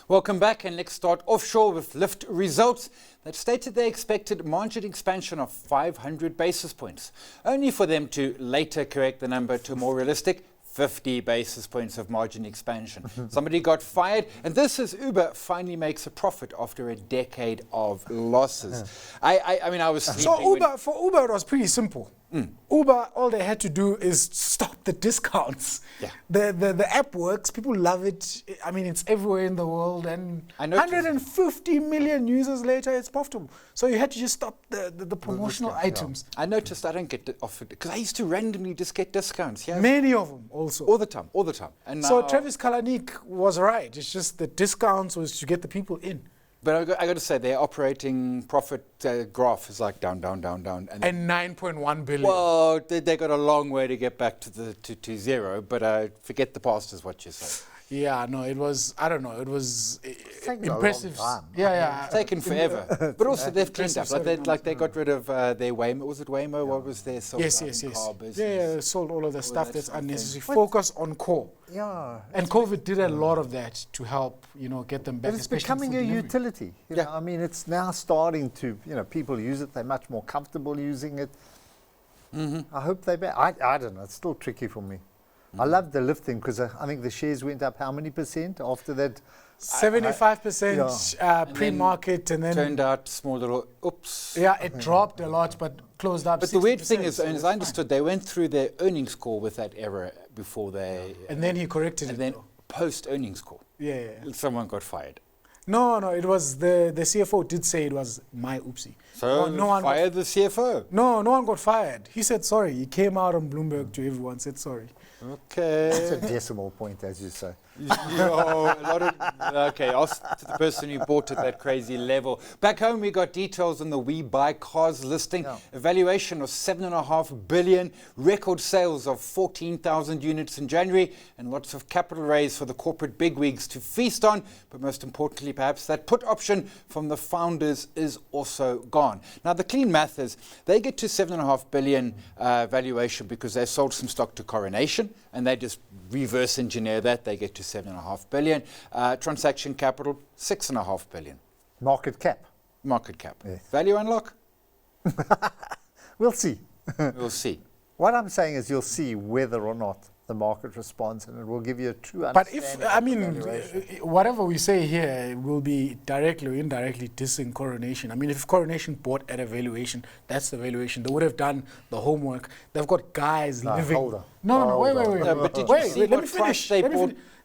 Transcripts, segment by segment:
Welcome back, and let's start offshore with Lift results that stated they expected margin expansion of 500 basis points, only for them to later correct the number to a more realistic 50 basis points of margin expansion. Somebody got fired, and this is Uber finally makes a profit after a decade of losses. I mean, I was sleeping. So for Uber, it was pretty simple. Uber, all they had to do is stop the discounts. Yeah. The app works. People love it. I mean, it's everywhere in the world, and 150 million users later, it's profitable. So you had to just stop the promotional items. I noticed I don't get offered, because I used to randomly just get discounts. Yeah. Many of them also. All the time. And so Travis Kalanick was right. It's just the discounts was to get the people in. But I got to say, their operating profit graph is like down. And 9.1 billion. Well, they got a long way to get back to zero, but forget the past is what you say. Yeah, no, it was, I don't know, it was impressive. Yeah. It's taken forever. But also they've cleaned up. They got rid of their Waymo. Was it Waymo? Yeah. What was their sold Yes. car business? Yeah, sold all of the stuff that's unnecessary. Focus on core. Yeah. And COVID did a lot of that to help, get them back. But it's becoming a utility. You know, I mean, it's now starting to, people use it. They're much more comfortable using it. I hope they I don't know. It's still tricky for me. I love the Lyft thing because I think the shares went up how many percent after that? 75% pre-market, and then turned out small little oops. Yeah, it dropped a lot, but closed up. But 60%. The weird thing is, as I understood, they went through their earnings call with that error before they. And then he corrected it. And then post earnings call. Yeah. Someone got fired. No, it was the CFO did say it was my oopsie. So no one fired the CFO? No one got fired. He said sorry. He came out on Bloomberg to everyone, said sorry. Okay. It's a decimal point, as you say. Okay, ask the person who bought at that crazy level. Back home, we got details on the We Buy Cars listing. A valuation of 7.5 billion, record sales of 14,000 units in January, and lots of capital raised for the corporate bigwigs to feast on. But most importantly, perhaps, that put option from the founders is also gone. Now, the clean math is they get to 7.5 billion valuation because they sold some stock to Coronation, and they just reverse engineer that. They get to 7.5 billion. Transaction capital, 6.5 billion. Market cap. Yes. Value unlock? We'll see. We'll see. What I'm saying is you'll see whether or not the market responds, and it will give you a true understanding. But whatever we say here will be directly or indirectly dissing Coronation. I mean, if Coronation bought at a valuation, that's the valuation. They would have done the homework. They've got guys living. Hold on. Wait. But did you see let me finish.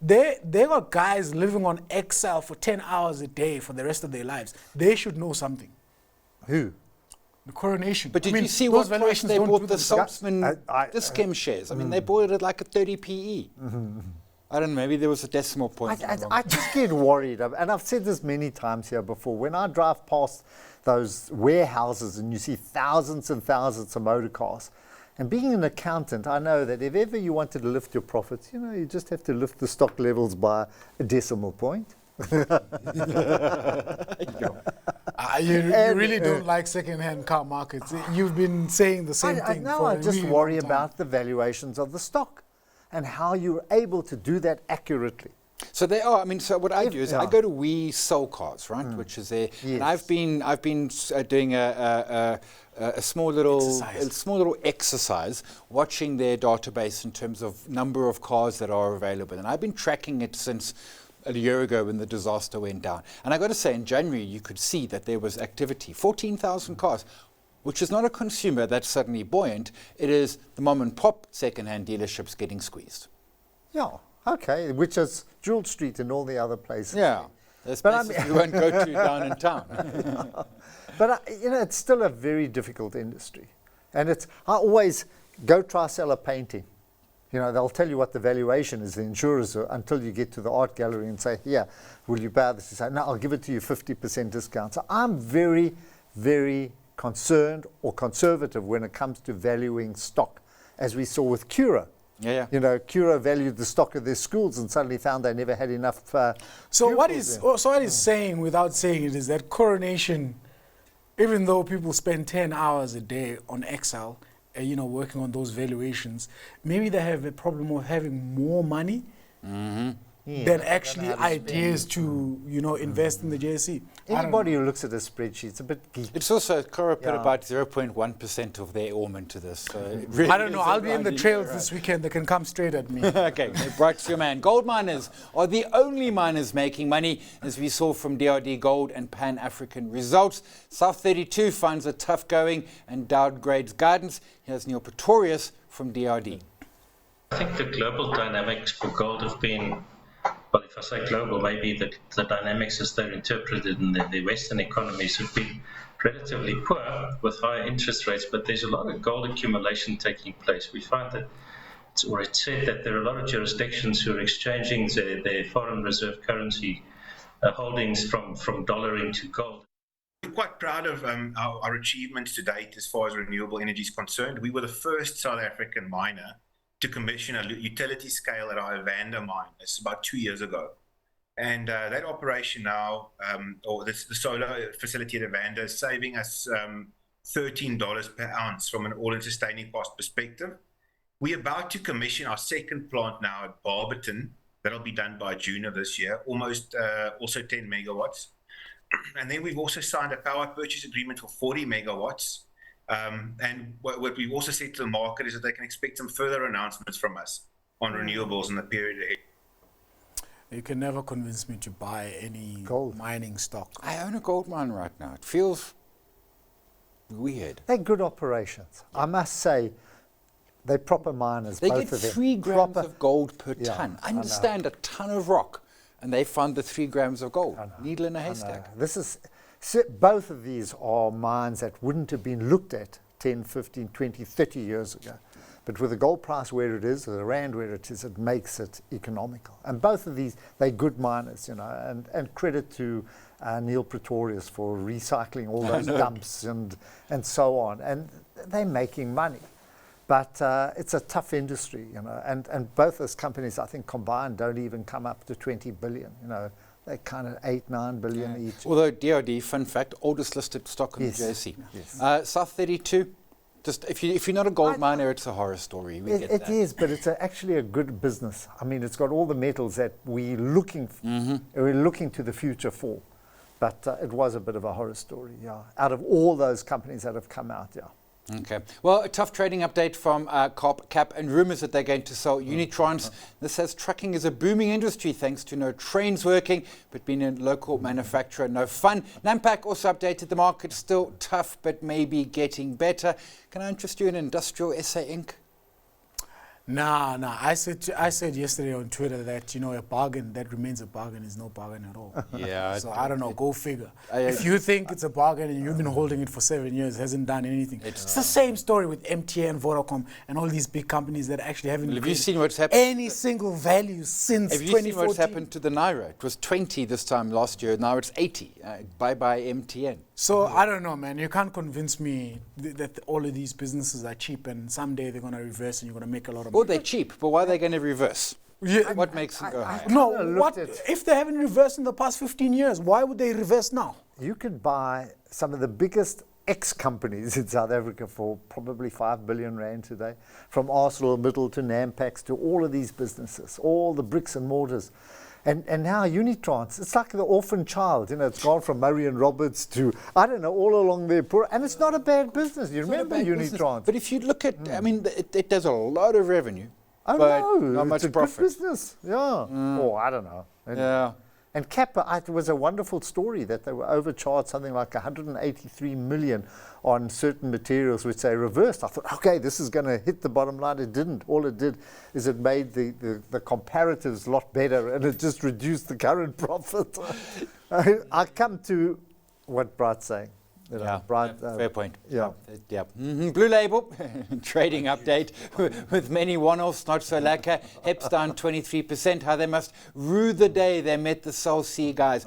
They got guys living on Excel for 10 hours a day for the rest of their lives. They should know something. Who? The Coronation. But did you see what price they bought the Saltzman Dis-Chem shares? I mean, they bought it at like a 30 PE. I don't know, maybe there was a decimal point. I just get worried, and I've said this many times here before. When I drive past those warehouses and you see thousands and thousands of motor cars, and being an accountant, I know that if ever you wanted to lift your profits, you just have to lift the stock levels by a decimal point. You really don't like second-hand car markets. You've been saying the same thing. No, I just worry about the valuations of the stock and how you're able to do that accurately. So they are. I mean, so what I do is I go to We Sell Cars, right, which is there, and I've been doing a small little exercise, watching their database in terms of number of cars that are available, and I've been tracking it since a year ago when the disaster went down. And I got to say, in January, you could see that there was activity. 14,000 cars, which is not a consumer that's suddenly buoyant. It is the mom and pop second-hand dealerships getting squeezed. Yeah, okay, which is Jewel Street and all the other places. Yeah, there's places you won't go to down in town. But, it's still a very difficult industry. And I always go try sell a painting. They'll tell you what the valuation is, the insurers, until you get to the art gallery and say, yeah, will you buy this? You say, no, I'll give it to you 50% discount. So I'm very, very concerned or conservative when it comes to valuing stock, as we saw with Cura. Yeah. Cura valued the stock of their schools and suddenly found they never had enough. So what is saying, without saying it, is that Coronation, even though people spend 10 hours a day on Excel, working on those valuations, maybe they have a problem of having more money than actually ideas to, invest in the JSE. Anybody who looks at a spreadsheet, it's a bit geeky. It's also put about 0.1% of their AUM into this. So it really I don't know. I'll be in the trails right. this weekend. They can come straight at me. Okay, right to your man. Gold miners are the only miners making money, as we saw from DRD Gold and Pan-African results. South 32 finds it tough going and downgrades guidance. Here's Neil Pretorius from DRD. I think the global dynamics for gold have been, well, if I say global, maybe the dynamics as they're interpreted in the Western economies have been relatively poor with higher interest rates, but there's a lot of gold accumulation taking place. We find that, it's said that there are a lot of jurisdictions who are exchanging their foreign reserve currency holdings from dollar into gold. We're quite proud of our achievements to date as far as renewable energy is concerned. We were the first South African miner to commission a utility scale at our Evander mine. It's about 2 years ago. And that operation now, the solar facility at Evander, is saving us $13 per ounce from an all-in sustaining cost perspective. We're about to commission our second plant now at Barberton. That'll be done by June of this year, almost also 10 megawatts. And then we've also signed a power purchase agreement for 40 megawatts. And what we've also said to the market is that they can expect some further announcements from us on renewables in the period ahead. You can never convince me to buy any Gold mining stock. I own a gold mine right now. It feels weird. They're good operations. I must say, they're proper miners, They both get of them. 3 grams Proper- of gold per Yeah, ton. I know. Understand, a ton of rock. And they found the 3 grams of gold. Needle in a I know. haystack. Both of these are mines that wouldn't have been looked at 10, 15, 20, 30 years ago. But with the gold price where it is, or the rand where it is, it makes it economical. And both of these, they're good miners, and credit to Neil Pretorius for recycling all those dumps and so on. And they're making money. But it's a tough industry, and both those companies, I think, combined don't even come up to 20 billion, They're kind of 8, 9 billion each. Although DRD, fun fact, oldest listed stock on the JSE. Yes. South 32, just if you're not a gold miner, it's a horror story. We get that. It is, but it's actually a good business. I mean, it's got all the metals that we're looking to the future for. But it was a bit of a horror story, out of all those companies that have come out, Okay. Well, a tough trading update from Cap and rumours that they're going to sell Unitrons. This says trucking is a booming industry thanks to no trains working, but being a local manufacturer, no fun. Nampak also updated the market, still tough, but maybe getting better. Can I interest you in Industrial SA Inc.? Nah. I said yesterday on Twitter that, a bargain that remains a bargain is no bargain at all. Yeah. So I don't know, go figure. If you think it's a bargain and you've been holding it for 7 years, hasn't done anything. It's the same story with MTN, Vodacom, and all these big companies that actually haven't Have you seen what's happened? any single value since 2014. Have you seen what's happened to the Naira? It was 20 this time last year, now it's 80. Bye-bye MTN. So I don't know, man. You can't convince me that all of these businesses are cheap and someday they're going to reverse and you're going to make a lot of money. Well, they're cheap, but why are they going to reverse? Yeah, What makes them go higher? no, if they haven't reversed in the past 15 years, why would they reverse now? You could buy some of the biggest companies in South Africa for probably 5 billion rand today, from ArcelorMittal to Nampak to all of these businesses, all the bricks and mortars. And now Unitrons, it's like the orphan child, it's gone from Murray and Roberts to, I don't know, all along there. And it's not a bad business. You remember Unitrons? But if you look at, it does a lot of revenue. Oh, but no, not much it's a profit. good business. Yeah. Oh, I don't know. Yeah. And Kappa, it was a wonderful story that they were overcharged something like 183 million on certain materials, which they reversed. I thought, okay, this is going to hit the bottom line. It didn't. All it did is it made the comparatives a lot better, and it just reduced the current profit. I come to what Bright's saying. Fair point. Yeah. Blue Label, trading update with many one-offs, not so lacquer. HEP's down 23%. How they must rue the day they met the Cell C guys.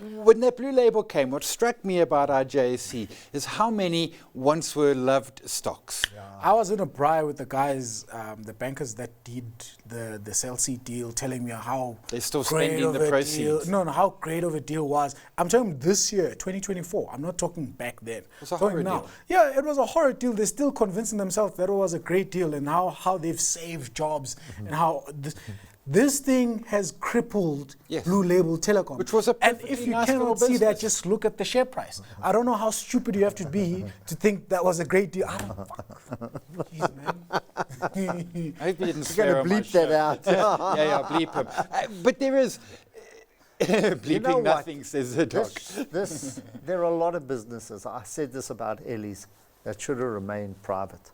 When that Blue Label came, what struck me about our JSE is how many once were loved stocks. I was in a braai with the guys, the bankers that did the Cell C deal, telling me how they're still great spending of the a proceeds. deal. No, how great of a deal was. I'm talking this year, 2024. I'm not talking back then. It was a horror deal. Yeah, it was a horror deal. They're still convincing themselves that it was a great deal and how they've saved jobs and how This thing has crippled Blue Label Telecom. Which was a and perfectly if you nice cannot little see that, business. just look at the share price. I don't know how stupid you have to be to think that was a great deal. I don't Jeez, man. I hope you didn't You're swear going on to my bleep that show. out. Yeah, bleep him. But there is bleeping know what? nothing, says the doc. There are a lot of businesses, I said this about Ellie's, that should have remained private.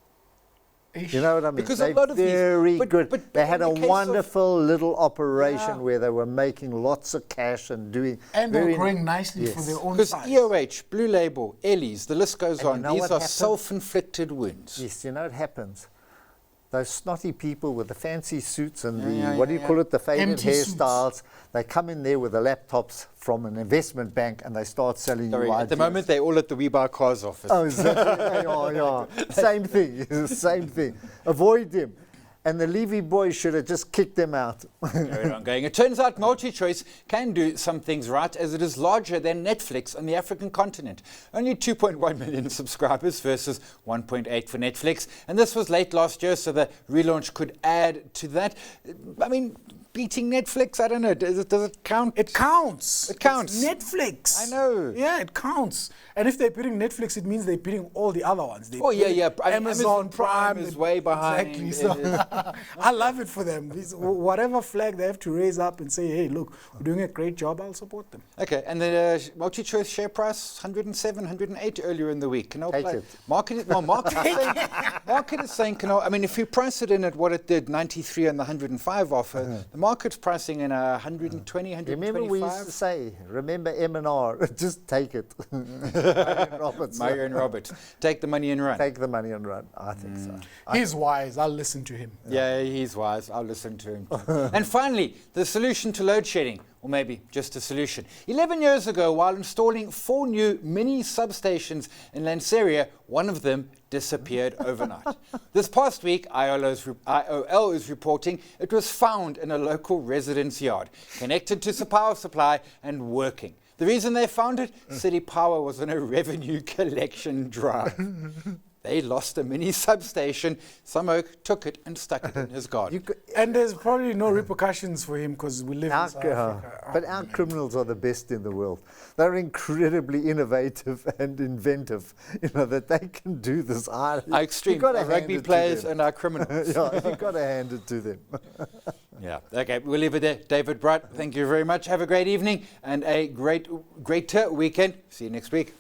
You know what I mean? Because They're a lot of these- very but- good. but They in had the a case of- wonderful little operation Yeah. where they were making lots of cash and doing And they're very growing nicely for Yes. their own Because size. EOH, Blue Label, Ellie's, the list goes And you on. know These what are happened? self-inflicted wounds. Yes, you know what happens? Those snotty people with the fancy suits and Yeah, what do you yeah. call it, the faded Empty suits. hairstyles, they come in there with the laptops from an investment bank and they start selling Sorry, you at the ideas. moment they're all at the We Buy Cars office. Oh, exactly. yeah. Same thing. Same thing. Avoid them. And the Levy boys should have just kicked them out. Carry on going. It turns out MultiChoice can do some things right, as it is larger than Netflix on the African continent. Only 2.1 million subscribers versus 1.8 for Netflix. And this was late last year, so the relaunch could add to that. I mean, beating Netflix, I don't know, does it count? It counts. It counts. It's Netflix. I know. Yeah, it counts. And if they're beating Netflix, it means they're beating all the other ones. They're Oh, yeah, beating yeah. Amazon Prime is way behind. Exactly. So I love it for them. Whatever flag they have to raise up and say, hey, look, we're doing a great job, I'll support them. Okay, and the MultiChoice share price, 107, 108 earlier in the week. Canal Take Play. it. Market is saying, Canal, I mean, if you price it in at what it did, 93 and the 105 offer, the market's pricing in 120, 125. Remember we used to say, remember M&R, just take it. Marion Roberts. Mario and Robert, take the money and run. Take the money and run. I think so. He's wise. I'll listen to him. Yeah, he's wise. I'll listen to him. And finally, the solution to load shedding, or maybe just a solution. 11 years ago, while installing 4 new mini substations in Lanseria, one of them disappeared overnight. This past week, IOL is reporting it was found in a local residence yard, connected to power supply and working. The reason they found it? City Power was on a revenue collection drive. They lost a mini substation. Some oak took it and stuck it in his garden. And there's probably no repercussions for him because we live in South Africa. But our criminals are the best in the world. They're incredibly innovative and inventive, that they can do this. Our extreme, You've gotta our hand rugby it to players them. and our criminals. Yeah, you've got to hand it to them. Yeah. Okay, we'll leave it there. David Bright, thank you very much. Have a great evening and a greater weekend. See you next week.